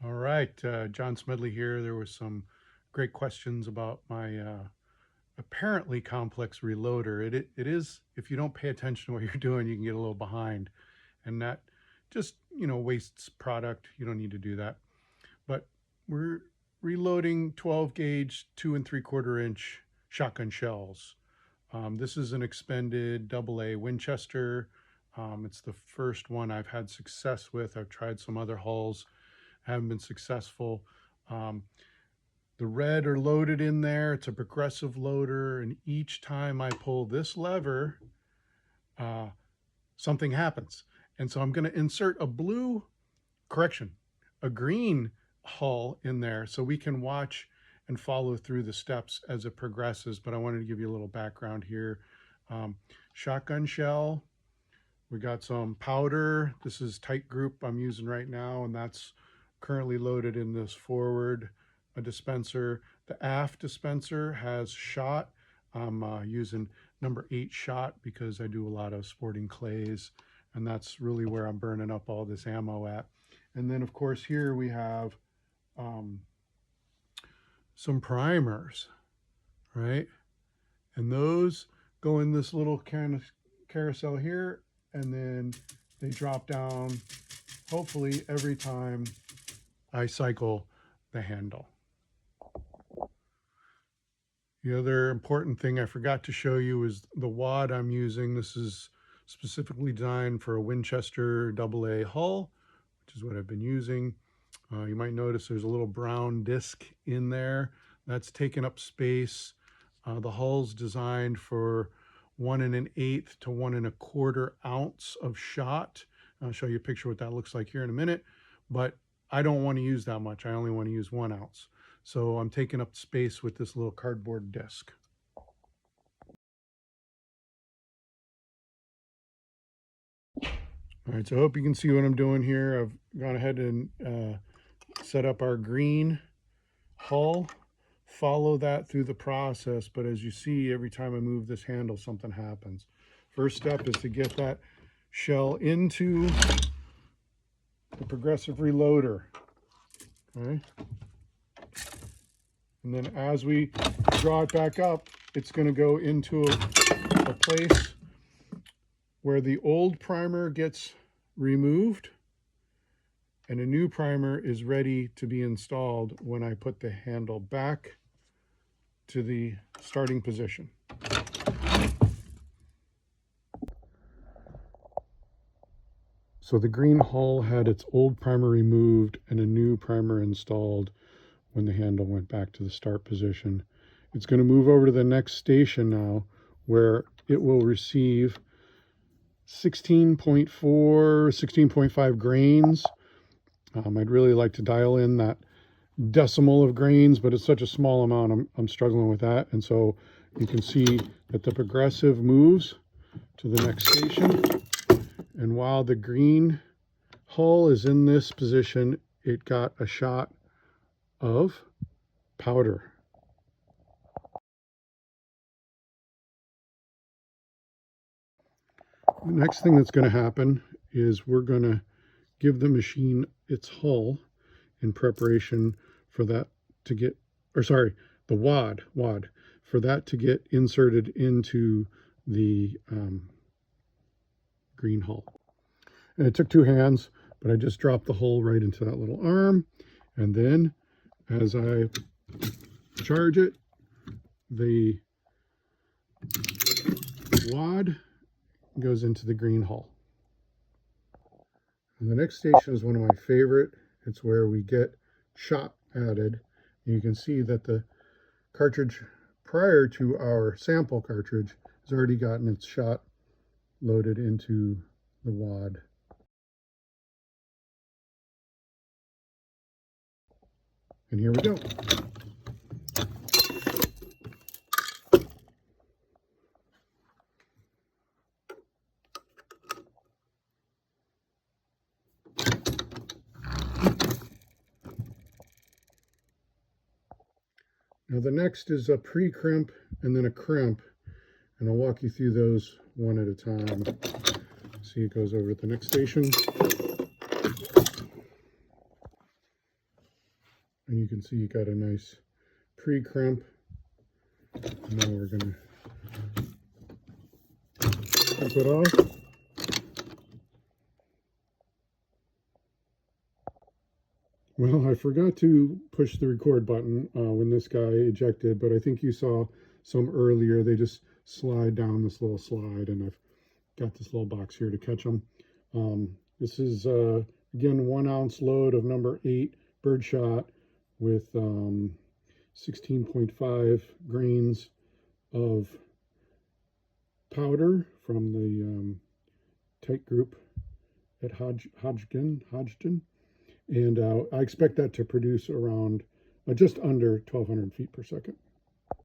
All right, John Smedley here. There was some great questions about my apparently complex reloader. It is, if you don't pay attention to what you're doing, you can get a little behind, and that just wastes product. You don't need to do that. But we're reloading 12 gauge 2 3/4 inch shotgun shells. This is an expended AA Winchester. It's the first one I've had success with. I've tried some other hulls, haven't been successful. Um, the red are loaded in there. It's a progressive loader, and each time I pull this lever, uh, something happens. And so I'm going to insert a green hull in there so we can watch and follow through the steps as it progresses. But I wanted to give you a little background here. Um, Shotgun shell, we got some powder. This is tight group I'm using right now, and that's currently loaded in this forward dispenser. The aft dispenser has shot. I'm using number 8 shot because I do a lot of sporting clays, and that's really where I'm burning up all this ammo at. And then of course here we have um, some primers, right? And those go in this little kind of carousel here, and then they drop down hopefully every time I cycle the handle. The other important thing I forgot to show you is the wad I'm using. This is specifically designed for a Winchester AA hull, which is what I've been using. You might notice there's a little brown disc in there. That's taking up space. The hull's designed for 1 1/8 to 1 1/4 ounce of shot. I'll show you a picture of what that looks like here in a minute, but I don't want to use that much. I only want to use 1 ounce. So I'm taking up space with this little cardboard disc. All right, so I hope you can see what I'm doing here. I've gone ahead and set up our green hull, follow that through the process, but as you see, every time I move this handle, something happens. First step is to get that shell into the progressive reloader, okay? And then as we draw it back up, it's going to go into a place where the old primer gets removed and a new primer is ready to be installed when I put the handle back to the starting position. So the green hull had its old primer removed and a new primer installed when the handle went back to the start position. It's going to move over to the next station now, where it will receive 16.4, 16.5 grains. I'd really like to dial in that decimal of grains, but it's such a small amount, I'm struggling with that. And so you can see that the progressive moves to the next station. And while the green hull is in this position, it got a shot of powder. The next thing that's going to happen is we're going to give the machine its hull in preparation for that to get, or sorry, the wad for that to get inserted into the green hull. And it took 2 hands, but I just dropped the hull right into that little arm. And then as I charge it, the wad goes into the green hull. And the next station is one of my favorite. It's where we get shot added. And you can see that the cartridge prior to our sample cartridge has already gotten its shot loaded into the wad. And here we go. Now the next is a pre-crimp and then a crimp, and I'll walk you through those one at a time. See, it goes over to the next station. You can see you got a nice pre-crimp. Now we're going to crimp it off. Well, I forgot to push the record button when this guy ejected, but I think you saw some earlier. They just slide down this little slide, and I've got this little box here to catch them. This is, again, 1 ounce load of number 8 birdshot with 16.5 grains of powder from the tight group at Hodgkin. And I expect that to produce around just under 1,200 feet per second.